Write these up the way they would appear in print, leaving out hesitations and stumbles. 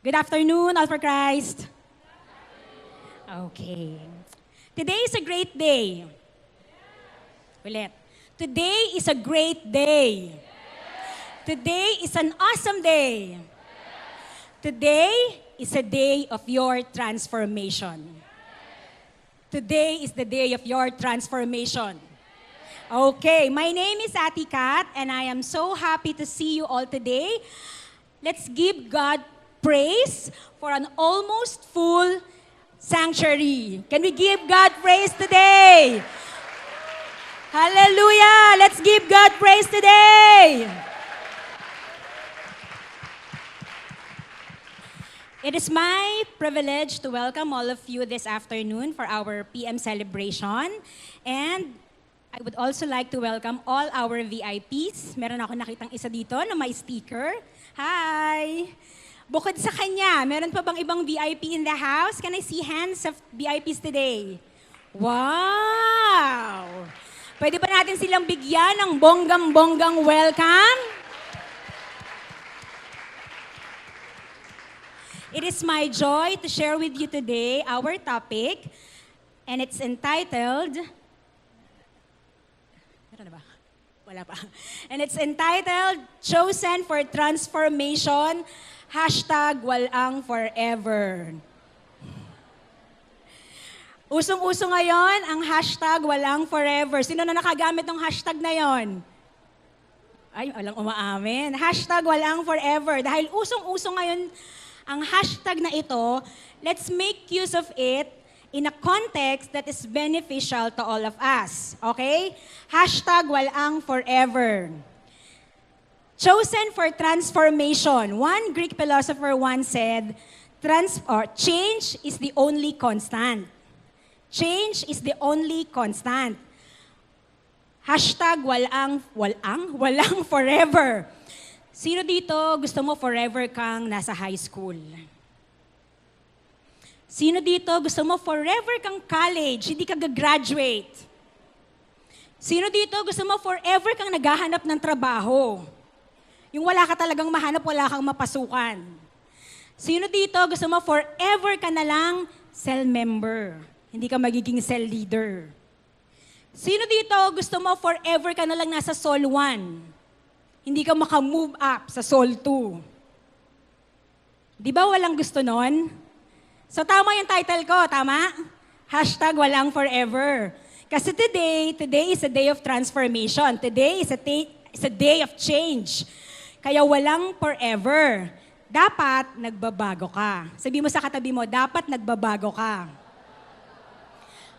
Good afternoon, all for Christ. Okay. Today is a great day. Ulit. Today is a great day. Today is an awesome day. Today is a day of your transformation. Today is the day of your transformation. Okay, my name is Ati Kat, and I am so happy to see you all today. Let's give God praise for an almost full sanctuary. Can we give God praise today? Hallelujah! Let's give God praise today! It is my privilege to welcome all of you this afternoon for our PM celebration. And I would also like to welcome all our VIPs. Meron ako nakitang isa dito na may sticker. Hi! Bukod sa kanya, meron pa bang ibang VIP in the house? Can I see hands of VIPs today? Wow! Pwede ba natin silang bigyan ng bonggang-bonggang welcome? It is my joy to share with you today our topic, and it's entitled... Meron na ba? Wala pa. And it's entitled, Chosen for Transformation, #walang forever. Usong-uso ngayon ang #walang forever. Sino na nakagamit ng hashtag na yon? Ay, walang umaamin. #walang forever. Dahil usong-uso ngayon ang hashtag na ito, let's make use of it in a context that is beneficial to all of us. Okay? #walang forever. Chosen for transformation. One Greek philosopher once said, change is the only constant. Change is the only constant. #walang forever. Sino dito gusto mo forever kang nasa high school? Sino dito gusto mo forever kang college, hindi ka gagraduate? Sino dito gusto mo forever kang naghahanap ng trabaho? Yung wala ka talagang mahanap, wala kang mapasukan. Sino dito gusto mo forever ka na lang cell member? Hindi ka magiging cell leader. Sino dito gusto mo forever ka na lang nasa Sol 1? Hindi ka makamove up sa Sol 2. Di ba walang gusto nun? So tama yung title ko, tama? #walang forever. Kasi today is a day of transformation. Today is a day of change. Kaya walang forever. Dapat nagbabago ka. Sabihin mo sa katabi mo, dapat nagbabago ka.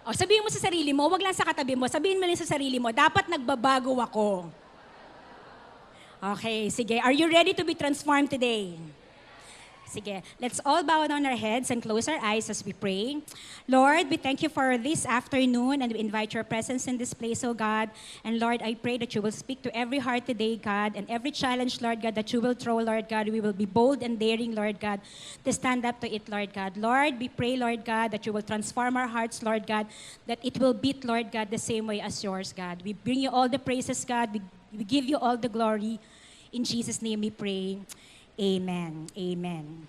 O sabihin mo sa sarili mo, wag lang sa katabi mo, sabihin mo lang sa sarili mo, dapat nagbabago ako. Okay, sige. Are you ready to be transformed today? Sige, let's all bow down our heads and close our eyes as we pray. Lord, we thank you for this afternoon and we invite your presence in this place, oh God. And Lord, I pray that you will speak to every heart today, God, and every challenge, Lord God, that you will throw, Lord God. We will be bold and daring, Lord God, to stand up to it, Lord God. Lord, we pray, Lord God, that you will transform our hearts, Lord God, that it will beat, Lord God, the same way as yours, God. We bring you all the praises, God. We give you all the glory. In Jesus' name we pray. Amen. Amen.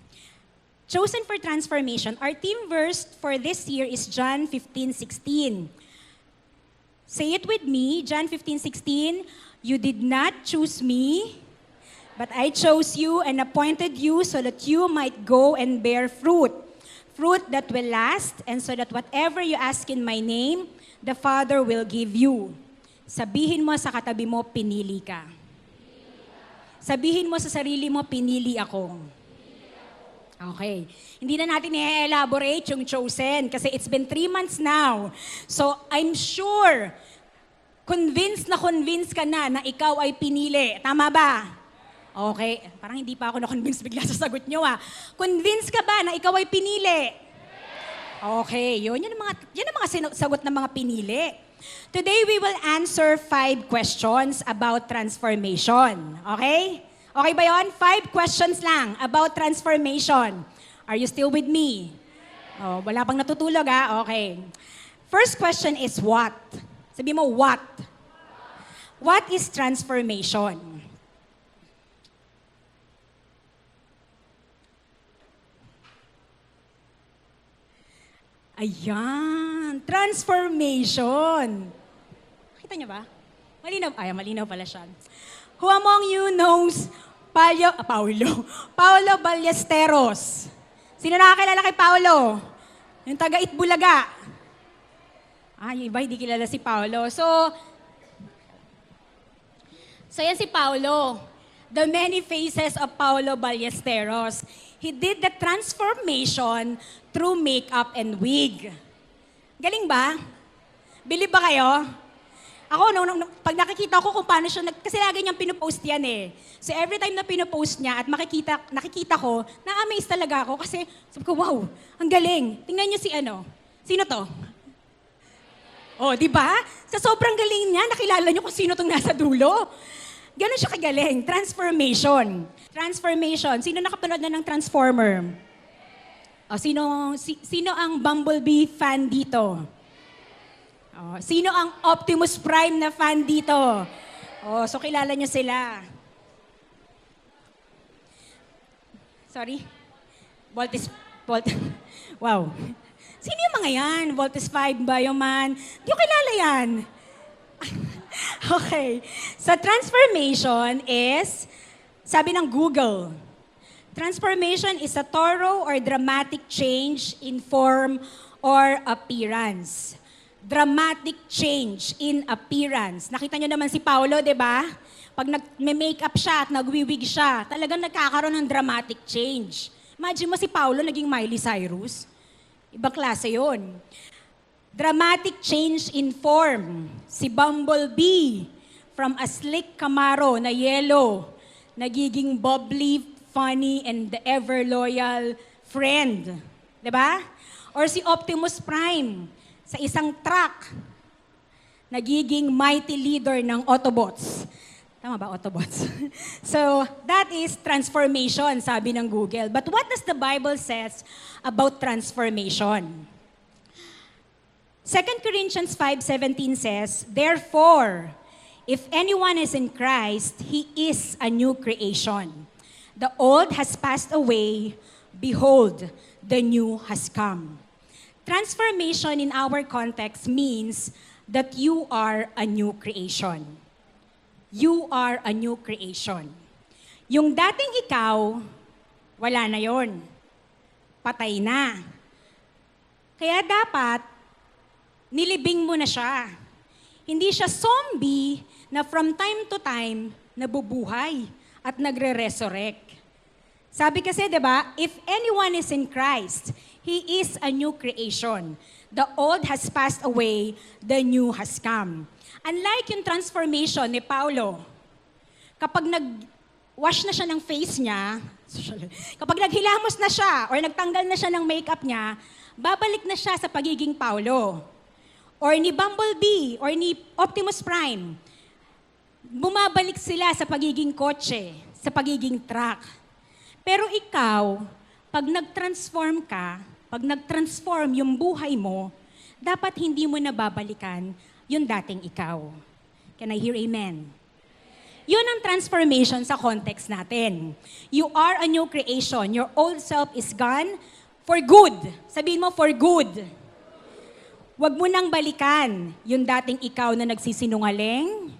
Chosen for transformation. Our theme verse for this year is John 15:16. Say it with me, John 15:16. You did not choose me, but I chose you and appointed you so that you might go and bear fruit. Fruit that will last, and so that whatever you ask in my name, the Father will give you. Sabihin mo sa katabi mo, pinili ka. Sabihin mo sa sarili mo, pinili ako. Okay. Hindi na natin i-elaborate yung chosen kasi it's been 3 months now. So I'm sure, convinced ka na ikaw ay pinili. Tama ba? Okay. Parang hindi pa ako na-convince bigla sa sagot nyo ah. Convinced ka ba na ikaw ay pinili? Okay. Yan ang mga sagot ng mga pinili. Today, we will answer 5 questions about transformation. Okay? Okay ba yun? 5 questions lang about transformation. Are you still with me? Oh, wala pang natutulog ha? Okay. First question is what? Sabi mo, what? What is transformation? Ayan, transformation. Nakita niyo ba? Malinaw, malinaw pala siya. Who among you knows Paulo Ballesteros? Sino nakakilala kay Paulo? Yung taga Itbulaga. Yung iba hindi kilala si Paulo. So yan si Paulo. The many faces of Paulo Ballesteros. He did the transformation through makeup and wig. Galing ba? Believe ba kayo? Ako, pag nakikita ko kung paano siya, kasi lagi niyang pinupost yan eh. So every time na pinupost niya at nakikita ko, na-amaze talaga ako kasi sabi ko, wow, ang galing. Tingnan niyo si sino to? Oh, di ba? Sa sobrang galing niya, nakilala niyo kung sino tong nasa dulo. Ganon siya kagaling. Transformation. Transformation. Sino nakapanood na ng Transformer? Oh, sino ang Bumblebee fan dito? Oh, sino ang Optimus Prime na fan dito? Oh, so kilala niyo sila. Sorry? Wow. Sino yung mga yan? Voltes 5, Bioman? Di ko kilala yan. Okay. So transformation is, sabi ng Google, transformation is a thorough or dramatic change in form or appearance. Dramatic change in appearance. Nakita nyo naman si Paulo, di ba? Pag nag-makeup siya at nag-wig siya, talagang nagkakaroon ng dramatic change. Imagine mo si Paulo naging Miley Cyrus. Ibang klase yun. Dramatic change in form. Si Bumblebee, from a slick Camaro na yellow, nagiging bubbly, funny, and the ever-loyal friend. Diba? Or si Optimus Prime, sa isang truck, nagiging mighty leader ng Autobots. Tama ba, Autobots? So, that is transformation, sabi ng Google. But what does the Bible says about transformation? 2 Corinthians 5:17 says, therefore, if anyone is in Christ, he is a new creation. The old has passed away, behold, the new has come. Transformation in our context means that you are a new creation. You are a new creation. Yung dating ikaw, wala na yon. Patay na. Kaya dapat, nilibing mo na siya. Hindi siya zombie na from time to time nabubuhay at nagre-resurrect. Sabi kasi, 'di ba, if anyone is in Christ, he is a new creation. The old has passed away, the new has come. Unlike yung transformation ni Paulo, kapag nag-wash na siya ng face niya, kapag naghilamos na siya or nagtanggal na siya ng makeup niya, babalik na siya sa pagiging Paulo. Or ni Bumblebee, or ni Optimus Prime, bumabalik sila sa pagiging kotse, sa pagiging truck. Pero ikaw, pag nag-transform ka, pag nag-transform yung buhay mo, dapat hindi mo nababalikan yung dating ikaw. Can I hear amen? Yun ang transformation sa context natin. You are a new creation. Your old self is gone for good. Sabihin mo, for good. Huwag mo nang balikan yung dating ikaw na nagsisinungaling,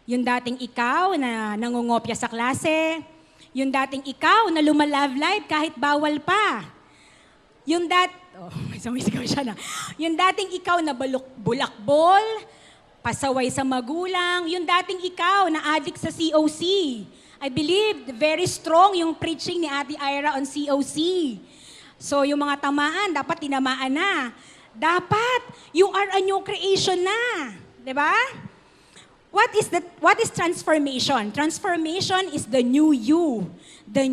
yung dating ikaw na nangungopya sa klase, yung dating ikaw na lumalove life kahit bawal pa. Yung may sumisigaw siya na. Yung dating ikaw na bulakbol, pasaway sa magulang, yung dating ikaw na addict sa COC. I believe very strong yung preaching ni Ate Ira on COC. So yung mga tamaan, dapat tinamaan na. Dapat, you are a new creation na. Diba? What is transformation? Transformation is the new you. The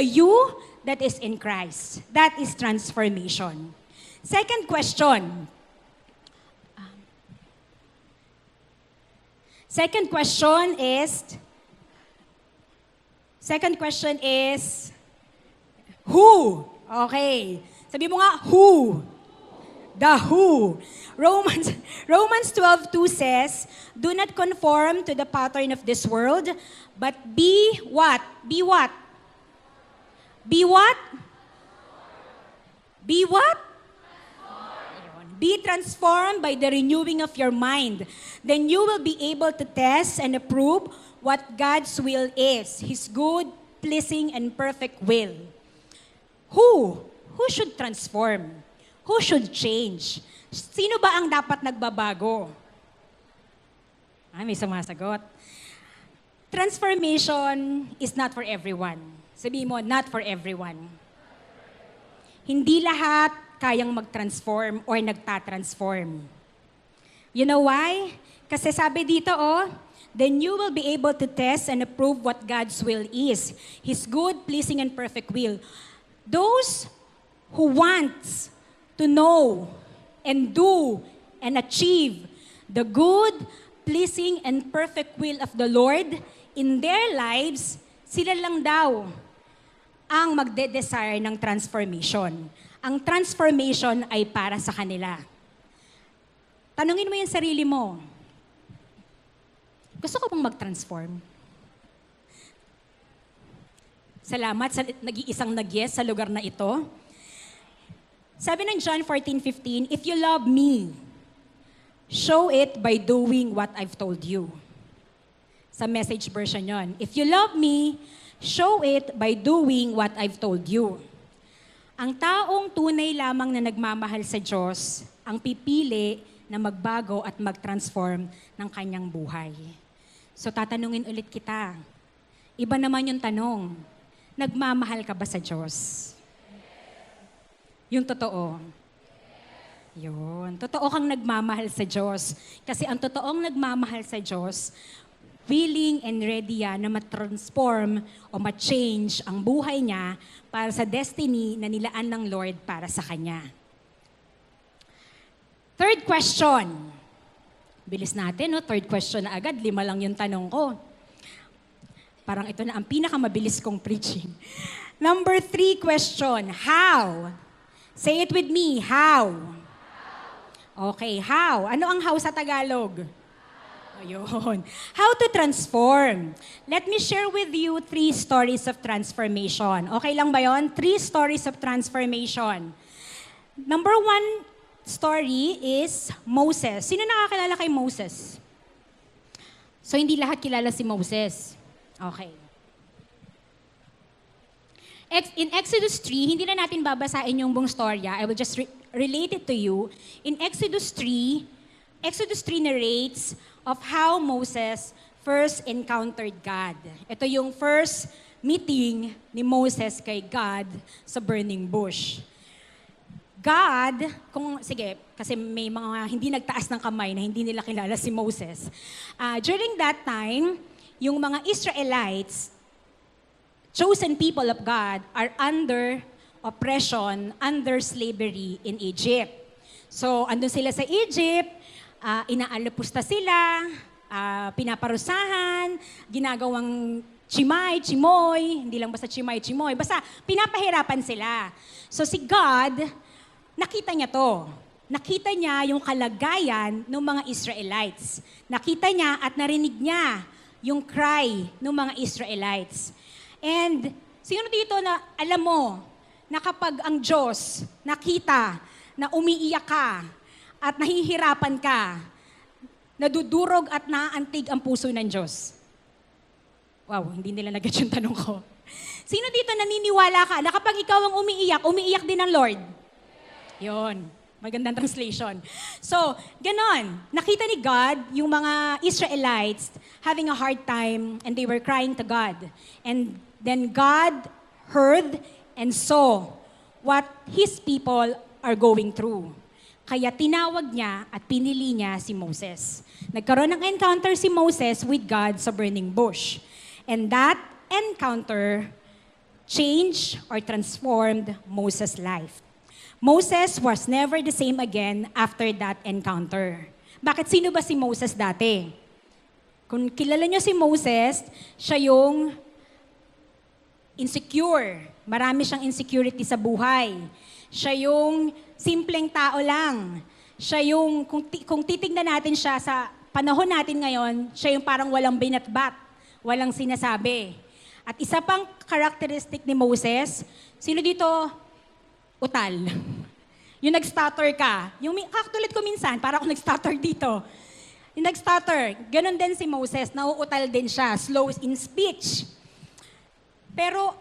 you that is in Christ. That is transformation. Second question. Second question is, who? Okay. Sabi mo nga, who? The who. Romans 12:2 says, do not conform to the pattern of this world, but be what? Be what? Be what? Be what? Be transformed by the renewing of your mind. Then you will be able to test and approve what God's will is, His good, pleasing, and perfect will. Who? Who should transform? Who should change? Sino ba ang dapat nagbabago? May sumasagot. Transformation is not for everyone. Sabihin mo, not for everyone. Hindi lahat kayang mag-transform or nagtatransform. You know why? Kasi sabi dito, then you will be able to test and approve what God's will is, His good, pleasing, and perfect will. Those who want to know and do and achieve the good, pleasing, and perfect will of the Lord in their lives, sila lang daw ang magde-desire ng transformation. Ang transformation ay para sa kanila. Tanungin mo yung sarili mo, gusto ko bang mag-transform? Salamat sa nag-iisang nag-yes sa lugar na ito. Sabi ng John 14:15, if you love me, show it by doing what I've told you. Sa message version yon. If you love me, show it by doing what I've told you. Ang taong tunay lamang na nagmamahal sa Diyos, ang pipili na magbago at mag-transform ng kanyang buhay. So tatanungin ulit kita, iba naman yung tanong, nagmamahal ka ba sa Diyos? Yung totoo. Yun. Totoo kang nagmamahal sa Diyos. Kasi ang totoong nagmamahal sa Diyos, willing and ready yan na ma-transform o ma-change ang buhay niya para sa destiny na nilaan ng Lord para sa kanya. Third question. Bilis natin, no? Third question na agad. 5 lang yung tanong ko. Parang ito na ang pinakamabilis kong preaching. Number 3 question. How? Say it with me. How? Okay, how? Ano ang how sa Tagalog? Ayun. How to transform. Let me share with you 3 stories of transformation. Okay lang ba yon? 3 stories of transformation. Number 1 story is Moses. Sino nakakilala kay Moses? So, hindi lahat kilala si Moses. Okay. In Exodus 3, hindi na natin babasain yung buong storya. I will just relate it to you. In Exodus 3 narrates of how Moses first encountered God. Ito yung first meeting ni Moses kay God sa burning bush. God, kasi may mga hindi nagtaas ng kamay na hindi nila kilala si Moses. During that time, yung mga Israelites, chosen people of God, are under oppression, under slavery in Egypt. So, andun sila sa Egypt, inaalapusta sila, pinaparusahan, ginagawang chimoy, hindi lang basta chimoy, basta pinapahirapan sila. So si God, nakita niya to. Nakita niya yung kalagayan ng mga Israelites. Nakita niya at narinig niya yung cry ng mga Israelites. And sino dito na alam mo na kapag ang Diyos nakita na umiiyak ka at nahihirapan ka, nadudurog at naaantig ang puso ng Diyos? Wow, hindi nila nag-get yung tanong ko. Sino dito naniniwala ka na kapag ikaw ang umiiyak din ang Lord? Yon, magandang translation. So, ganon. Nakita ni God yung mga Israelites having a hard time and they were crying to God. And then God heard and saw what His people are going through. Kaya tinawag niya at pinili niya si Moses. Nagkaroon ng encounter si Moses with God sa burning bush. And that encounter changed or transformed Moses' life. Moses was never the same again after that encounter. Bakit? Sino ba si Moses dati? Kung kilala niyo si Moses, siya yung insecure. Marami siyang insecurity sa buhay. Siya yung simpleng tao lang. Siya yung, kung titignan natin siya sa panahon natin ngayon, siya yung parang walang binatbat, walang sinasabi. At isa pang characteristic ni Moses, sino dito? Utal. Yung nag-stutter ka. Kakatulad ko minsan, para ako nag-stutter dito. Yung nag-stutter, ganun din si Moses, nauutal din siya, slow in speech. Pero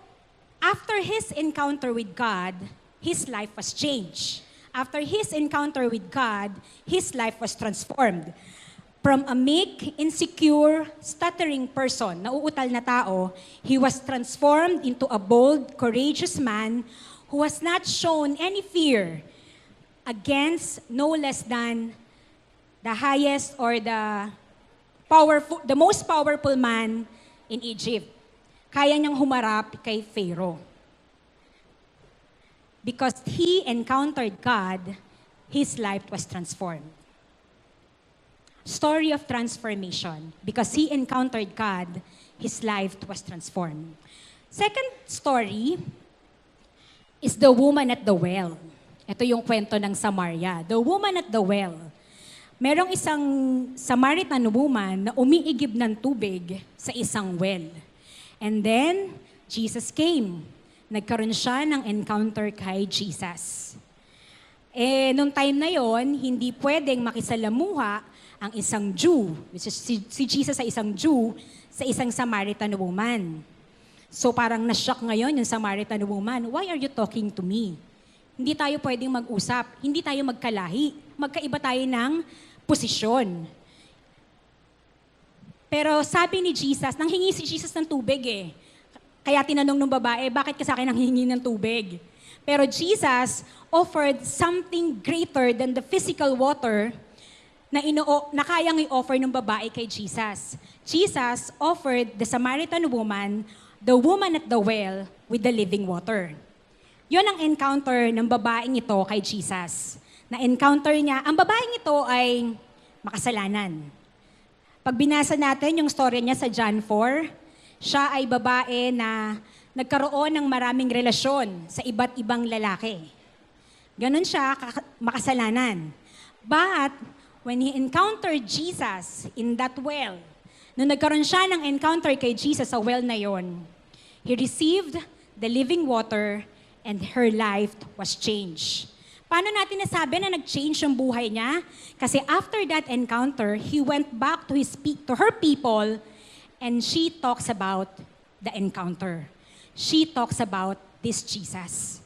after his encounter with God, his life was changed. After his encounter with God, his life was transformed. From a meek, insecure, stuttering person, nauutal na tao, he was transformed into a bold, courageous man who has not shown any fear against no less than the highest or the most powerful man in Egypt. Kaya niyang humarap kay Pharaoh. Because he encountered God, his life was transformed. Story of transformation. Because he encountered God, his life was transformed. Second story is the woman at the well. Ito yung kwento ng Samaria. The woman at the well. Merong isang Samaritan woman na umiigib ng tubig sa isang well. And then, Jesus came. Nagkaroon siya ng encounter kay Jesus. Nung time na yon, hindi pwedeng makisalamuha ang isang Jew, which is si Jesus ay isang Jew, sa isang Samaritan woman. So parang na-shock ngayon yung Samaritan woman, why are you talking to me? Hindi tayo pwedeng mag-usap, hindi tayo magkalahi, magkaiba tayo ng posisyon. Pero sabi ni Jesus, nanghingi si Jesus ng tubig eh. Kaya tinanong ng babae, bakit ka sa akin nanghingi ng tubig? Pero Jesus offered something greater than the physical water na kayang i-offer ng babae kay Jesus. Jesus offered the Samaritan woman, the woman at the well, with the living water. Yun ang encounter ng babaeng ito kay Jesus. Na-encounter niya, ang babaeng ito ay makasalanan. Pag binasa natin yung story niya sa John 4, siya ay babae na nagkaroon ng maraming relasyon sa iba't ibang lalaki. Ganon siya, makasalanan. But, when he encountered Jesus in that well, nung nagkaroon siya ng encounter kay Jesus sa well na yon, he received the living water and her life was changed. Paano natin nasabi na nag-change yung buhay niya? Kasi after that encounter, he went back to her people and she talks about the encounter. She talks about this Jesus.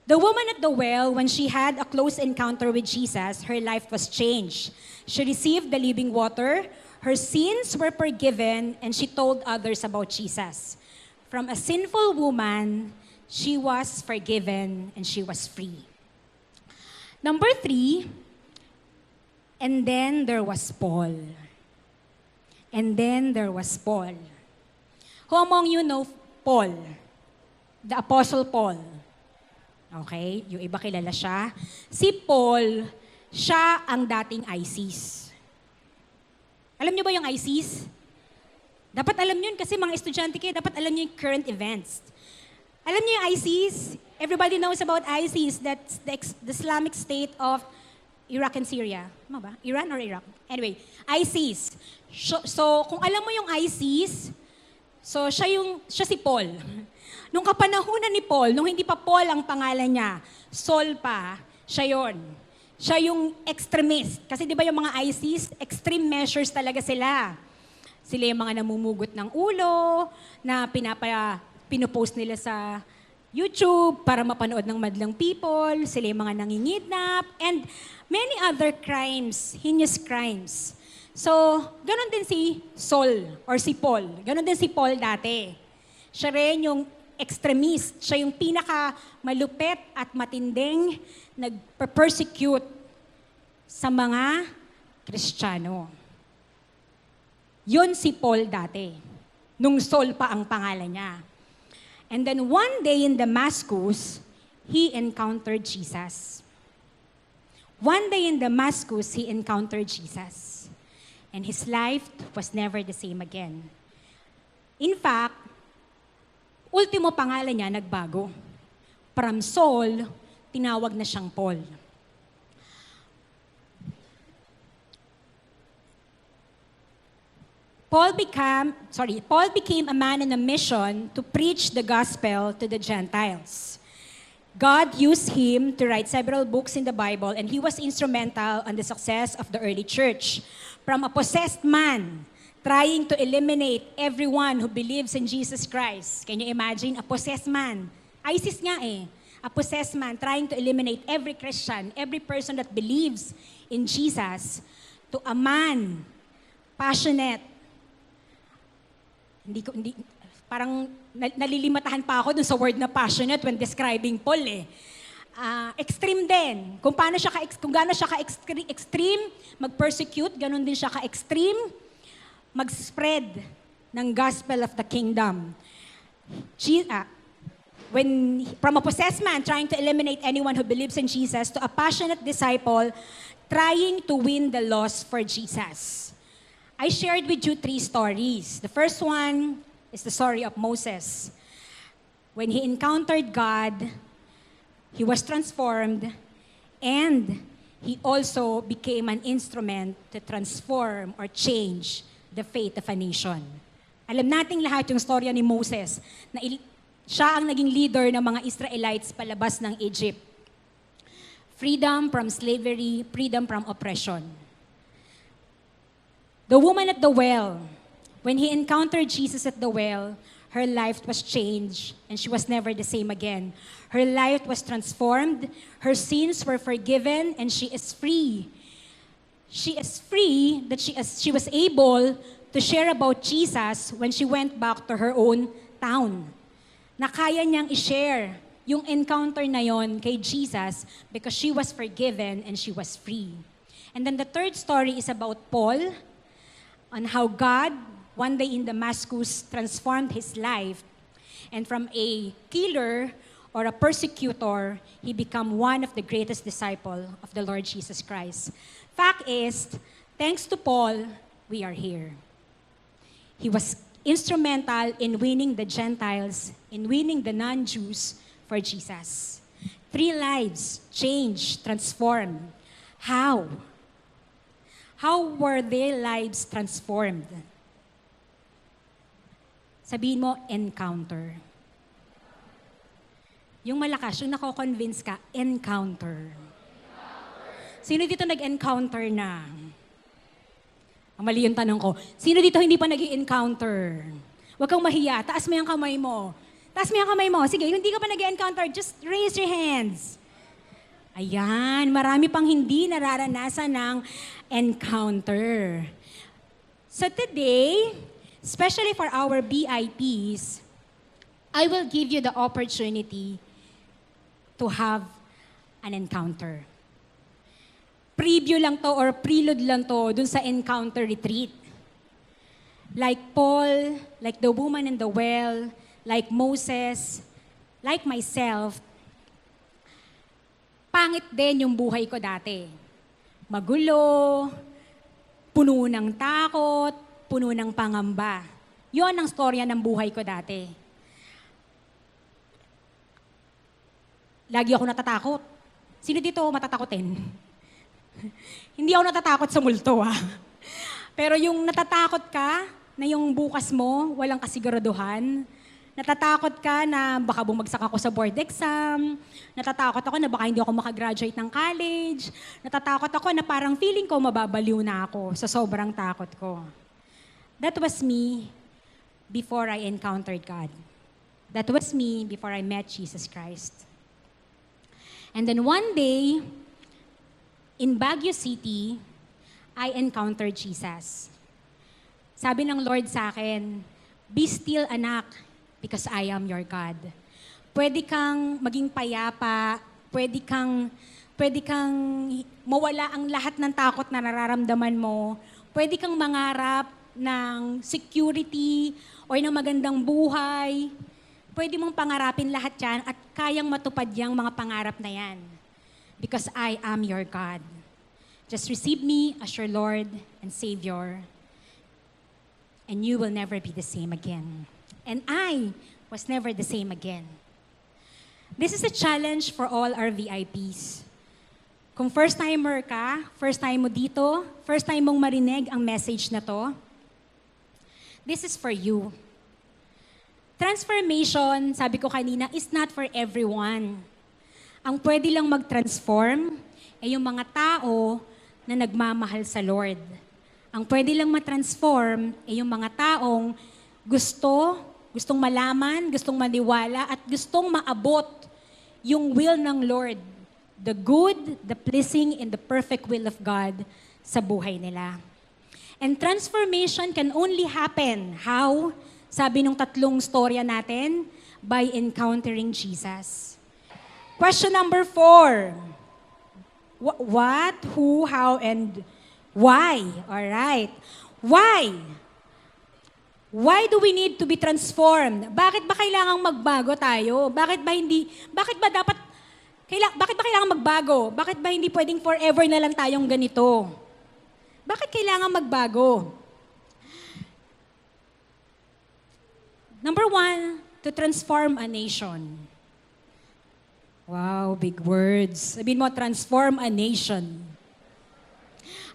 The woman at the well, when she had a close encounter with Jesus, her life was changed. She received the living water, her sins were forgiven, and she told others about Jesus. From a sinful woman, she was forgiven and she was free. Number 3, and then there was Paul. And then there was Paul. Who among you know Paul? The Apostle Paul. Okay, yung iba kilala siya. Si Paul, siya ang dating ISIS. Alam niyo ba yung ISIS? Dapat alam niyo yun kasi mga estudyante kayo, dapat alam niyo yung current events. Alam niyo yung ISIS? Everybody knows about ISIS, that's the Islamic State of Iraq and Syria. Tama ba? Iran or Iraq? Anyway, ISIS. So kung alam mo yung ISIS, so siya si Paul. Nung kapanahunan ni Paul, nung hindi pa Paul ang pangalan niya, Saul pa, siya yon. Siya yung extremist. Kasi di ba yung mga ISIS, extreme measures talaga sila. Sila yung mga namumugot ng ulo, na pinopost nila sa YouTube para mapanood ng madlang people, sila yung mga nangingidnap, and many other crimes, heinous crimes. So, ganun din si Saul or si Paul. Ganun din si Paul dati. Siya rin yung extremist. Siya yung pinaka-malupit at matinding nag-persecute sa mga Kristiyano. Yun si Paul dati. Nung Saul pa ang pangalan niya. And then one day in Damascus, he encountered Jesus. One day in Damascus, he encountered Jesus. And his life was never the same again. In fact, ultimo pangalan niya nagbago. From Saul, tinawag na siyang Paul. Paul became a man on a mission to preach the gospel to the Gentiles. God used him to write several books in the Bible, and he was instrumental on the success of the early church. From a possessed man trying to eliminate everyone who believes in Jesus Christ. Can you imagine? A possessed man. ISIS nga eh. A possessed man trying to eliminate every Christian, every person that believes in Jesus, to a man, passionate. Parang nalilimatahan pa ako dun sa word na passionate when describing Paul eh. Extreme din. Kung gaano siya ka-extreme, mag-persecute, ganun din siya ka-extreme, mag-spread ng gospel of the kingdom. From a possessed man trying to eliminate anyone who believes in Jesus to a passionate disciple trying to win the lost for Jesus. I shared with you 3 stories. The first one is the story of Moses. When he encountered God, he was transformed, and he also became an instrument to transform or change the fate of a nation. Alam nating lahat yung storya ni Moses, na siya ang naging leader ng mga Israelites palabas ng Egypt. Freedom from slavery, freedom from oppression. The woman at the well, when he encountered Jesus at the well, her life was changed and she was never the same again. Her life was transformed, her sins were forgiven, and she is free. She is free that she was able to share about Jesus when she went back to her own town. Na kaya niyang i-share yung encounter na yon kay Jesus because she was forgiven and she was free. And then the third story is about Paul, on how God, one day in Damascus, transformed his life. And from a killer or a persecutor, he became one of the greatest disciples of the Lord Jesus Christ. Fact is, thanks to Paul, we are here. He was instrumental in winning the Gentiles, in winning the non-Jews for Jesus. 3 lives changed, transformed. How? How were their lives transformed? Sabihin mo, encounter. Yung malakas, yung nako-convince ka, encounter. Sino dito nag-encounter na? Mali yung tanong ko. Sino dito hindi pa nag-encounter? Huwag kang mahiya. Taas mo yung kamay mo. Taas mo yung kamay mo. Sige, hindi ka pa nag-encounter, just raise your hands. Ayan, marami pang hindi nararanasan ng encounter. So today, especially for our VIPs, I will give you the opportunity to have an encounter. Preview lang to or prelude lang to dun sa encounter retreat. Like Paul, like the woman in the well, like Moses, like myself, pangit din yung buhay ko dati. Magulo, puno ng takot, puno ng pangamba. Yon ang storya ng buhay ko dati. Lagi ako natatakot. Sino dito matatakotin? Hindi ako natatakot sa multo, ha? Pero yung natatakot ka na yung bukas mo, walang kasiguraduhan. Natatakot ka na baka bumagsak ako sa board exam. Natatakot ako na baka hindi ako makagraduate ng college. Natatakot ako na parang feeling ko mababaliw na ako sa sobrang takot ko. That was me before I encountered God. That was me before I met Jesus Christ. And then one day, in Baguio City, I encountered Jesus. Sabi ng Lord sa akin, "Be still, anak, because I am your God." Pwede kang maging payapa, pwede kang mawala ang lahat ng takot na nararamdaman mo, pwede kang mangarap ng security o ng magandang buhay, pwede mong pangarapin lahat yan at kayang matupad yung mga pangarap na yan. Because I am your God. Just receive me as your Lord and Savior, and you will never be the same again. And I was never the same again. This is a challenge for all our VIPs. Kung first-timer ka, first time mo dito, first time mong marinig ang message na to, this is for you. Transformation, sabi ko kanina, is not for everyone. Ang pwede lang mag-transform ay yung mga tao na nagmamahal sa Lord. Ang pwede lang ma-transform ay yung mga taong gustong malaman, gustong maniwala, at gustong maabot yung will ng Lord. The good, the pleasing, and the perfect will of God sa buhay nila. And transformation can only happen. How? Sabi nung tatlong storya natin, by encountering Jesus. Question number 4. What, who, how, and why? All right. Why? Why do we need to be transformed? Bakit ba kailangang magbago tayo? Bakit ba kailangan magbago? Bakit ba hindi pwedeng forever na lang tayong ganito? Bakit kailangan magbago? Number 1, to transform a nation. Wow, big words. Sabihin mo, transform a nation.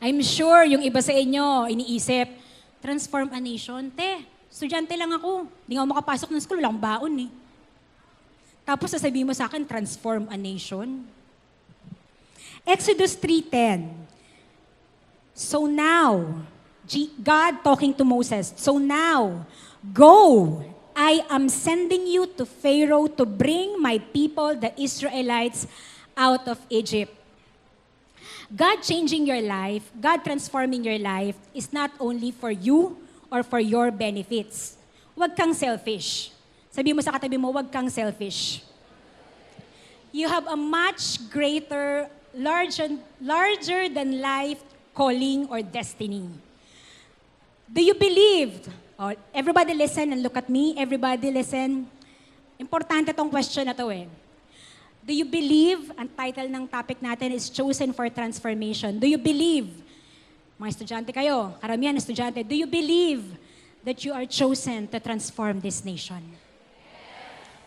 I'm sure yung iba sa inyo, iniisip, transform a nation. Te, estudyante lang ako. Hindi nga ako makapasok ng school, walang baon eh. Tapos sasabihin mo sa akin, transform a nation. Exodus 3:10. So now, God talking to Moses, so now, go, I am sending you to Pharaoh to bring my people, the Israelites, out of Egypt. God changing your life, God transforming your life is not only for you or for your benefits. Huwag kang selfish. Sabi mo sa katabi mo, huwag kang selfish. You have a much greater, larger than life calling or destiny. Do you believe? Oh, everybody listen and look at me. Everybody listen. Importante tong question na to eh. Do you believe, ang title ng topic natin is Chosen for Transformation. Do you believe, mga estudyante kayo, karamihan estudyante, do you believe that you are chosen to transform this nation?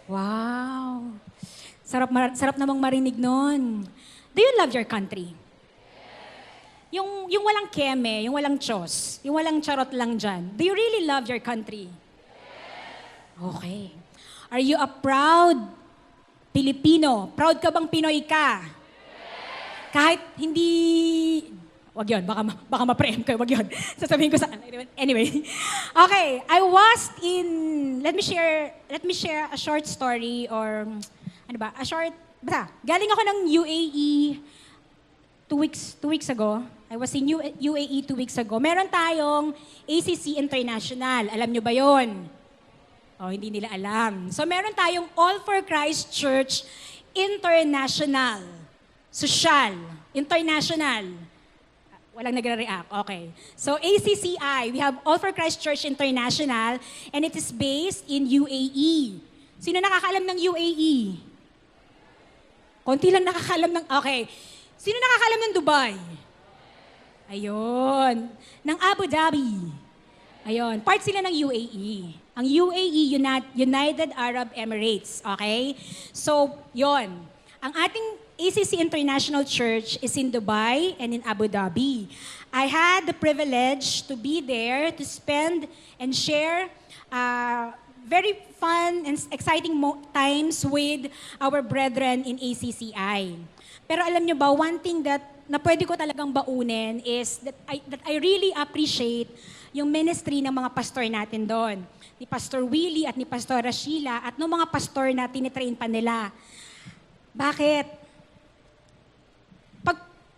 Wow! Sarap namang marinig nun. Do you love your country? Yung walang keme, yung walang Diyos, yung walang charot lang dyan. Do you really love your country? Okay. Are you a proud Pilipino? Proud ka bang Pinoy ka? Kahit hindi... Wag yun, baka ma-preempt kayo, wag yun. Sasabihin ko sa... Anyway. Okay, I was in... Let me share a short story or... Basta, galing ako ng UAE 2 weeks ago. I was in UAE 2 weeks ago. Meron tayong ACC International. Alam nyo ba yon? Oh, hindi nila alam. So meron tayong All for Christ Church International. Social. International. Walang nagre-react. Okay. So ACCI, we have All for Christ Church International and it is based in UAE. Sino nakakaalam ng UAE? Konti lang nakakaalam ng... Okay. Sino nakakaalam ng Dubai? Ayun. Ng Abu Dhabi. Ayun. Part sila ng UAE. Ang UAE, United Arab Emirates. Okay? So, yon. Ang ating ACC International Church is in Dubai and in Abu Dhabi. I had the privilege to be there to spend and share very fun and exciting times with our brethren in ACCI. Pero alam nyo ba, one thing na pwede ko talagang baunin is that I really appreciate yung ministry ng mga pastor natin doon. Ni Pastor Willie at ni Pastora Sheila at ng mga pastor na tinitrain pa nila. Bakit?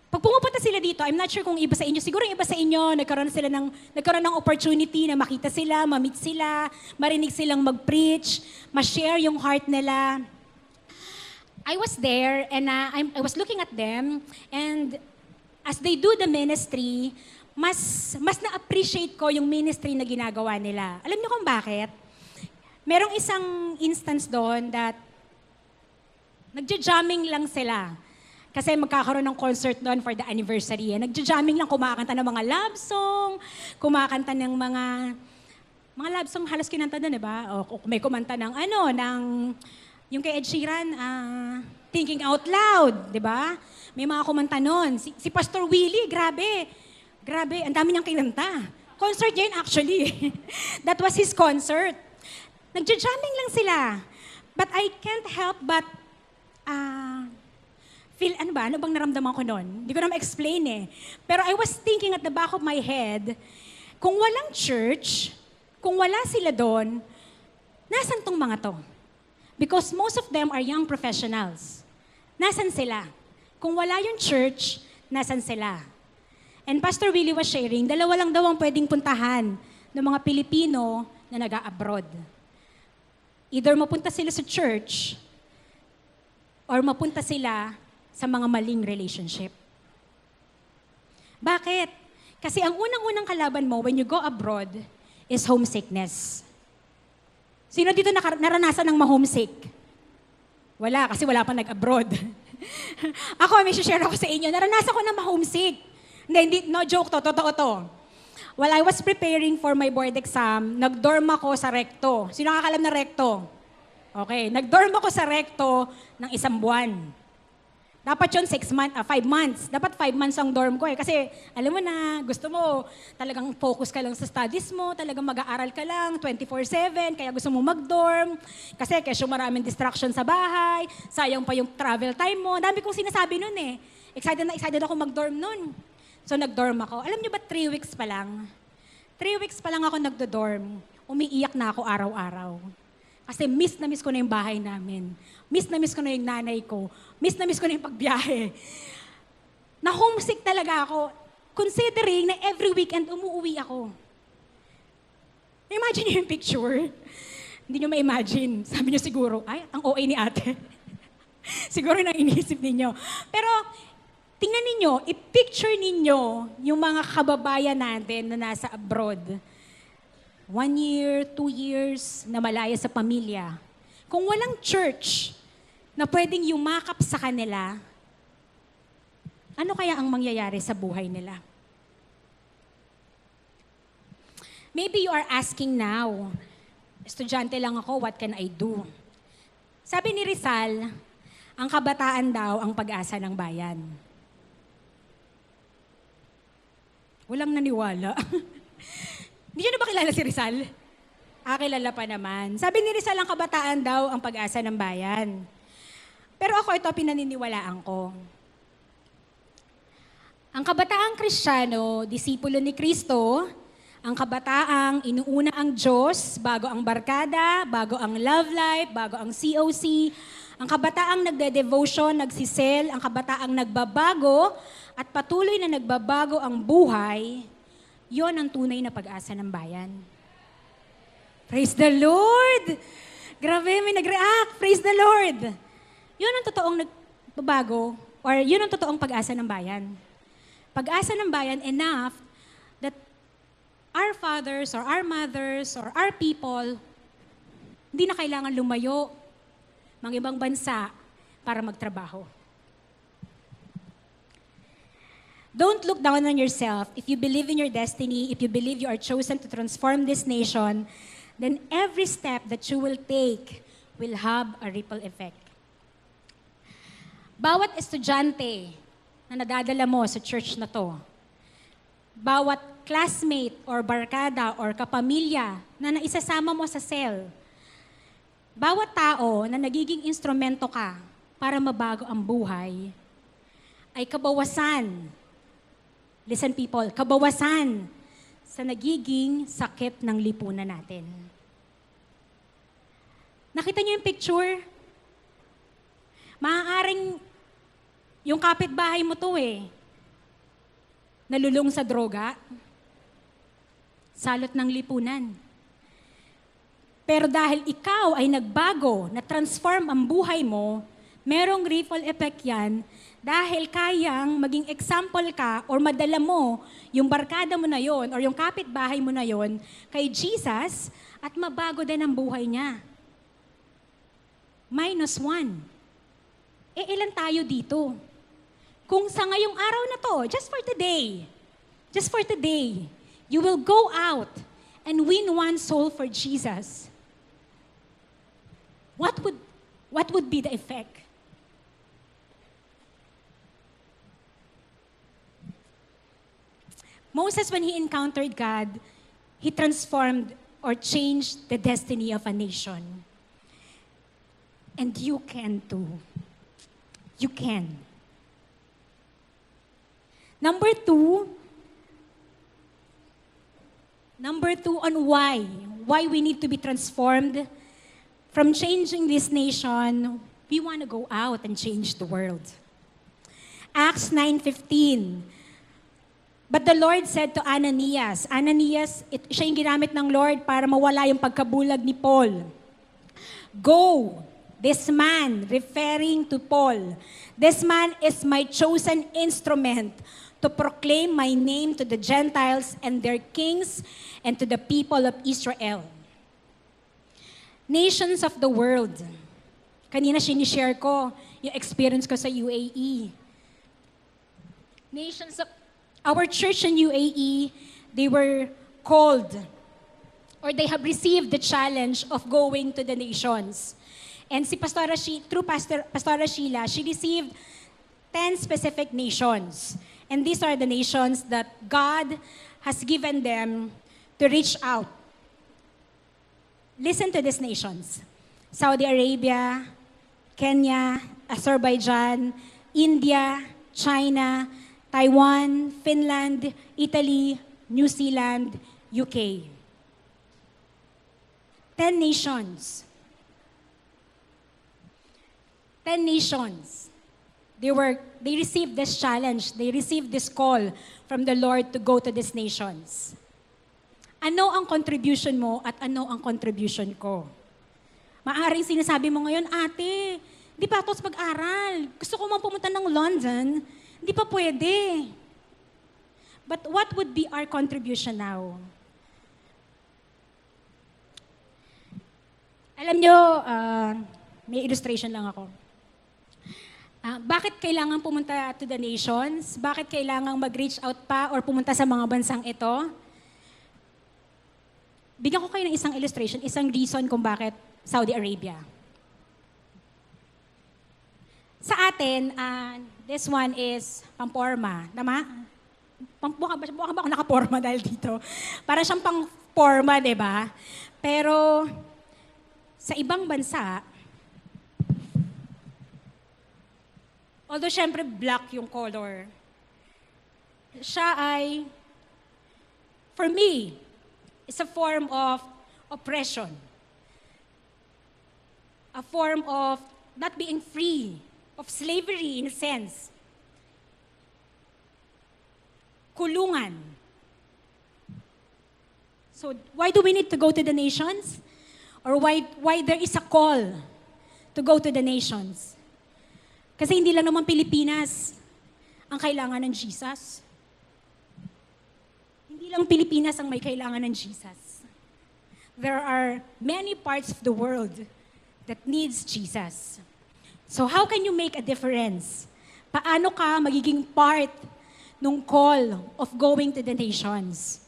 Pag pumupunta sila dito, I'm not sure kung iba sa inyo, siguro yung iba sa inyo, nagkaroon ng opportunity na makita sila, ma-meet sila, marinig silang mag-preach, ma-share yung heart nila. I was there and I was looking at them and as they do the ministry, mas na-appreciate ko yung ministry na ginagawa nila. Alam niyo kung bakit? Merong isang instance doon that nagja-jamming lang sila. Kasi magkakaroon ng concert doon for the anniversary. Nagja-jamming lang, kumakanta ng mga love song, kumakanta ng mga love song halos kinanta doon, di ba? O may kumanta ng yung kay Ed Sheeran, Thinking Out Loud, di ba? May mga kumanta nun. Si Pastor Willie, grabe, ang dami niyang kinanta. Concert niya yun actually. That was his concert. Nagja-jamming lang sila. But I can't help but ano ba? Ano bang naramdaman ko noon? Hindi ko na ma-explain eh. Pero I was thinking at the back of my head, kung walang church, kung wala sila doon, nasan tong mga to? Because most of them are young professionals. Nasan sila? Kung wala yung church, nasan sila? And Pastor Willie was sharing, 2 lang daw ang pwedeng puntahan ng mga Pilipino na nag-a-abroad. Either mapunta sila sa church, or mapunta sila sa mga maling relationship. Bakit? Kasi ang unang-unang kalaban mo when you go abroad is homesickness. Sino dito naranasan ng ma-homesick? Wala, kasi wala pa nag-abroad. Ako, may share ako sa inyo. Naranasan ko na ma-homesick. Hindi, no joke to, totoo to. While I was preparing for my board exam, nag-dorm ako sa Recto. Sino nakakalam na Recto? Okay, nag-dorm ako sa Recto ng 1 buwan. Dapat yun 5 months. Dapat 5 months ang dorm ko eh. Kasi alam mo na, gusto mo talagang focus ka lang sa studies mo, talagang mag-aaral ka lang 24/7, kaya gusto mo mag-dorm. Kasi kesyo maraming distraction sa bahay, sayang pa yung travel time mo. Dami kong sinasabi nun eh. Excited ako mag-dorm nun. So nag-dorm ako. Alam niyo ba 3 weeks pa lang? 3 weeks pa lang ako nagdo-dorm. Umiiyak na ako araw-araw. Kasi miss na miss ko na yung bahay namin. Miss na miss ko na yung nanay ko. Miss na miss ko na yung pagbiyahe. Na-homesick talaga ako. Considering na every weekend umuwi ako. Imagine niyo yung picture. Hindi niyo ma-imagine. Sabi niyo siguro, ay, ang OA ni ate. Siguro nang iniisip ninyo. Pero, tingnan ninyo, i-picture ninyo yung mga kababayan natin na nasa abroad. 1 year, 2 years na malaya sa pamilya. Kung walang church na pwedeng yumakap sa kanila, ano kaya ang mangyayari sa buhay nila? Maybe you are asking now, estudyante lang ako, what can I do? Sabi ni Rizal, ang kabataan daw ang pag-asa ng bayan. Walang naniwala. Hindi nyo na ba kilala si Rizal? Kilala pa naman. Sabi ni Rizal, ang kabataan daw ang pag-asa ng bayan. Pero ako, ito pinaniniwalaan ko. Ang kabataang Kristiyano, disipulo ni Kristo, ang kabataang inuuna ang Diyos, bago ang barkada, bago ang love life, bago ang COC, ang kabataang nagde-devotion, nagsisel, ang kabataang nagbabago, at patuloy na nagbabago ang buhay, yon ang tunay na pag-asa ng bayan. Praise the Lord! Grabe, may nag-react. Praise the Lord! Yun ang totoong nagbabago, or yun ang totoong pag-asa ng bayan. Pag-asa ng bayan enough that our fathers or our mothers or our people, hindi na kailangan lumayo ng ibang bansa para magtrabaho. Don't look down on yourself. If you believe in your destiny, if you believe you are chosen to transform this nation, then every step that you will take will have a ripple effect. Bawat estudyante na nadadala mo sa church na to, bawat classmate or barkada or kapamilya na naisasama mo sa cell, bawat tao na nagiging instrumento ka para mabago ang buhay, ay kabawasan. Listen people, kabawasan sa nagiging sakit ng lipunan natin. Nakita niyo yung picture? Maaaring yung kapitbahay mo to nalulung sa droga, salot ng lipunan. Pero dahil ikaw ay nagbago, na-transform ang buhay mo, merong ripple effect yan dahil kayang maging example ka or madala mo yung barkada mo na yon or yung kapitbahay mo na yon kay Jesus at mabago din ang buhay niya. -1. Ilan tayo dito? Kung sa ngayong araw na to, just for today, you will go out and win one soul for Jesus. What would be the effect? Moses, when he encountered God, he transformed or changed the destiny of a nation. And you can too. You can. Number two on why we need to be transformed from changing this nation. We want to go out and change the world. Acts 9:15. But the Lord said to Ananias, siya yung ginamit ng Lord para mawala yung pagkabulag ni Paul. Go, this man, referring to Paul, this man is my chosen instrument to proclaim my name to the Gentiles and their kings and to the people of Israel. Nations of the world. Kanina sinishare ko yung experience ko sa UAE. Our church in UAE, they were called or they have received the challenge of going to the nations. And si Pastora Sheila, she received 10 specific nations. And these are the nations that God has given them to reach out. Listen to these nations: Saudi Arabia, Kenya, Azerbaijan, India, China, Taiwan, Finland, Italy, New Zealand, UK. 10 nations. 10 nations. They received this challenge, they received this call from the Lord to go to these nations. Ano ang contribution mo at ano ang contribution ko? Maaring sinasabi mo ngayon, ate, di pa ako mag-aral. Gusto ko man pumunta ng London, hindi pa pwede. But what would be our contribution now? Alam nyo, may illustration lang ako. Bakit kailangan pumunta to the nations? Bakit kailangan mag-reach out pa or pumunta sa mga bansang ito? Bigyan ko kayo ng isang illustration, isang reason kung bakit Saudi Arabia. Sa atin, this one is pamporma. Tama? Mukha ba ako nakaporma dahil dito? Para siyang pang-porma, di ba? Pero sa ibang bansa, although syempre black yung color, siya ay, for me, is a form of oppression. A form of not being free, of slavery in a sense. Kulungan. So why do we need to go to the nations? Or why there is a call to go to the nations? Kasi hindi lang naman Pilipinas ang kailangan ng Jesus. Hindi lang Pilipinas ang may kailangan ng Jesus. There are many parts of the world that needs Jesus. So how can you make a difference? Paano ka magiging part nung call of going to the nations?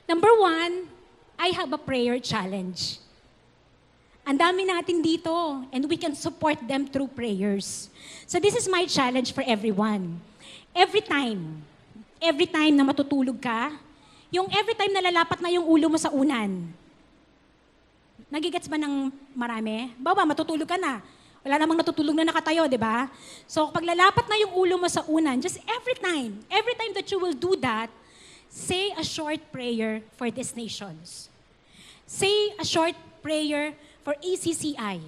Number 1, I have a prayer challenge. Ang dami natin dito, and we can support them through prayers. So this is my challenge for everyone. Every time na matutulog ka, yung every time na lalapat na yung ulo mo sa unan, nagigets ba ng marami? Baba, matutulog ka na. Wala namang natutulog na nakatayo, di ba? So pag lalapat na yung ulo mo sa unan, just every time that you will do that, say a short prayer for these nations. Say a short prayer for ACCI,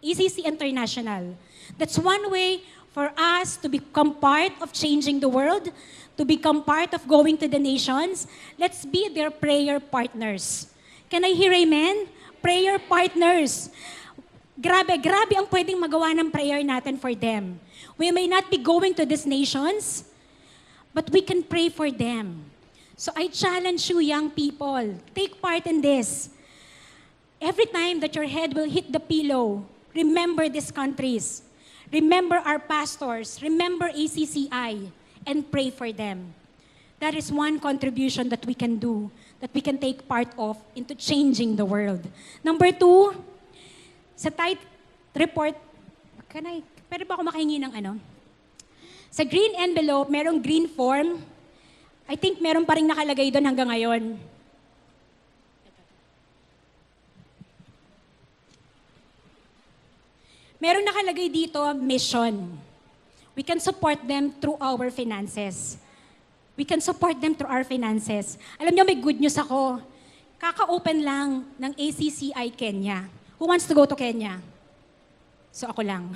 ACC International. That's one way for us to become part of changing the world, to become part of going to the nations. Let's be their prayer partners. Can I hear amen? Prayer partners. Grabe ang pwedeng magawa ng prayer natin for them. We may not be going to these nations, but we can pray for them. So I challenge you, young people, take part in this. Every time that your head will hit the pillow, remember these countries. Remember our pastors. Remember ACCI. And pray for them. That is one contribution that we can do, that we can take part of into changing the world. Number 2, sa tight report, pwede ba ako makahingi ng ano? Sa green envelope, merong green form. I think meron pa rin nakalagay doon hanggang ngayon. Merong nakalagay dito, mission. We can support them through our finances. We can support them through our finances. Alam niyo, may good news ako. Kaka-open lang ng ACCI Kenya. Who wants to go to Kenya? So ako lang.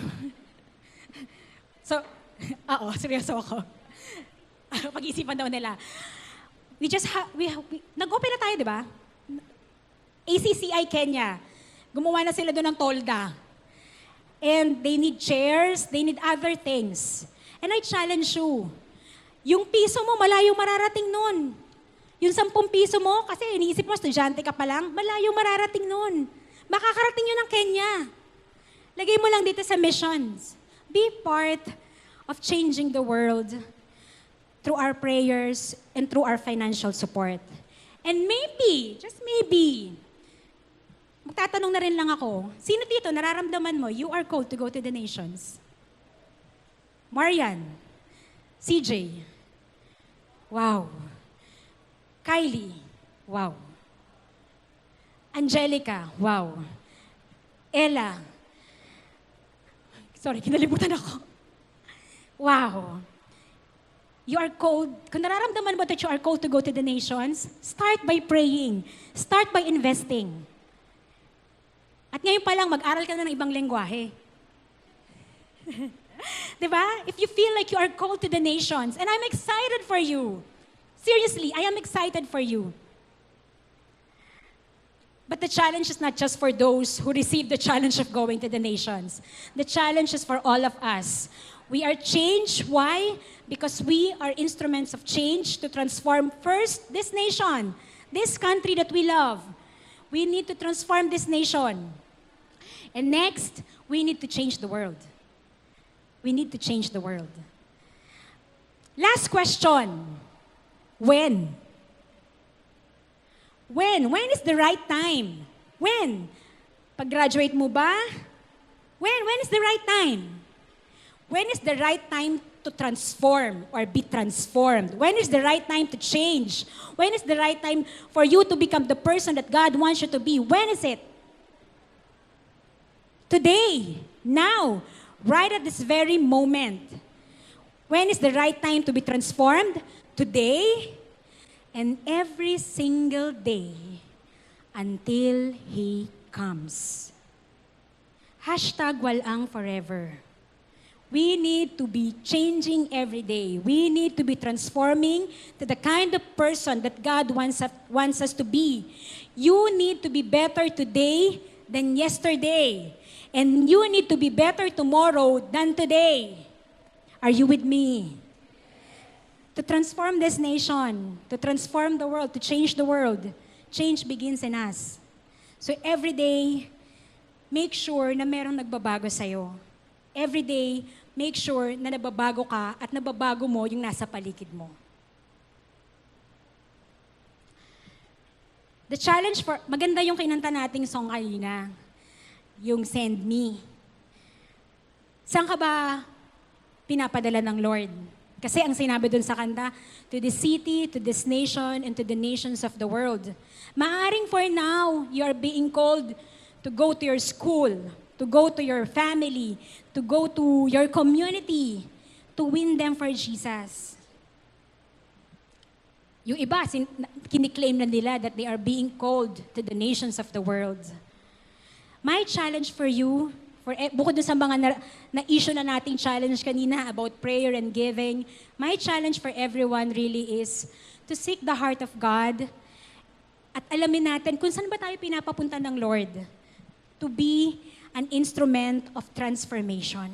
So, seryoso ako. Pag-isipan daw nila. Nag-open na tayo, di ba? ACCI Kenya. Gumawa na sila doon ng tolda. And they need chairs, they need other things. And I challenge you, yung piso mo, malayong mararating nun. Yung 10 piso mo, kasi iniisip mo, estudyante ka pa lang, malayong mararating nun. Makakarating yun ng Kenya. Lagay mo lang dito sa missions. Be part of changing the world through our prayers and through our financial support. And maybe, just maybe, magtatanong na rin lang ako, sino dito nararamdaman mo, you are called to go to the nations? Marian, CJ, wow. Kylie, wow. Angelica, wow. Ella, sorry, kinalimutan ako. Wow. You are called, kung nararamdaman mo that you are called to go to the nations, start by praying. Start by investing. At ngayon pa lang, mag-aral ka na ng ibang lengguwahe. Diba? If you feel like you are called to the nations, and I'm excited for you. Seriously, I am excited for you. But the challenge is not just for those who receive the challenge of going to the nations. The challenge is for all of us. We are changed. Why? Because we are instruments of change to transform first this nation, this country that we love. We need to transform this nation. And next, we need to change the world. We need to change the world. Last question. When? When? When is the right time? When? Pag-graduate mo ba? When is the right time? When is the right time to transform or be transformed? When is the right time to change? When is the right time for you to become the person that God wants you to be? When is it? Today, now, right at this very moment. When is the right time to be transformed? Today and every single day until He comes. #Walang forever. We need to be changing every day. We need to be transforming to the kind of person that God wants us to be. You need to be better today than yesterday. And you need to be better tomorrow than today. Are you with me? To transform this nation, to transform the world, to change the world, change begins in us. So every day, make sure na merong nagbabago sa'yo. Every day, make sure na nababago ka at nababago mo yung nasa paligid mo. The challenge for, maganda yung kinanta nating song kanina, yung Send Me. Saan ka ba pinapadala ng Lord? Kasi ang sinabi dun sa kanta, to this city, to this nation, and to the nations of the world. Maaring for now, you are being called to go to your school, to go to your family, to go to your community, to win them for Jesus. Yung iba, kiniklaim na nila that they are being called to the nations of the world. My challenge for you, bukod dun sa mga na-issue na nating challenge kanina about prayer and giving, my challenge for everyone really is to seek the heart of God at alamin natin kung saan ba tayo pinapapunta ng Lord to be an instrument of transformation.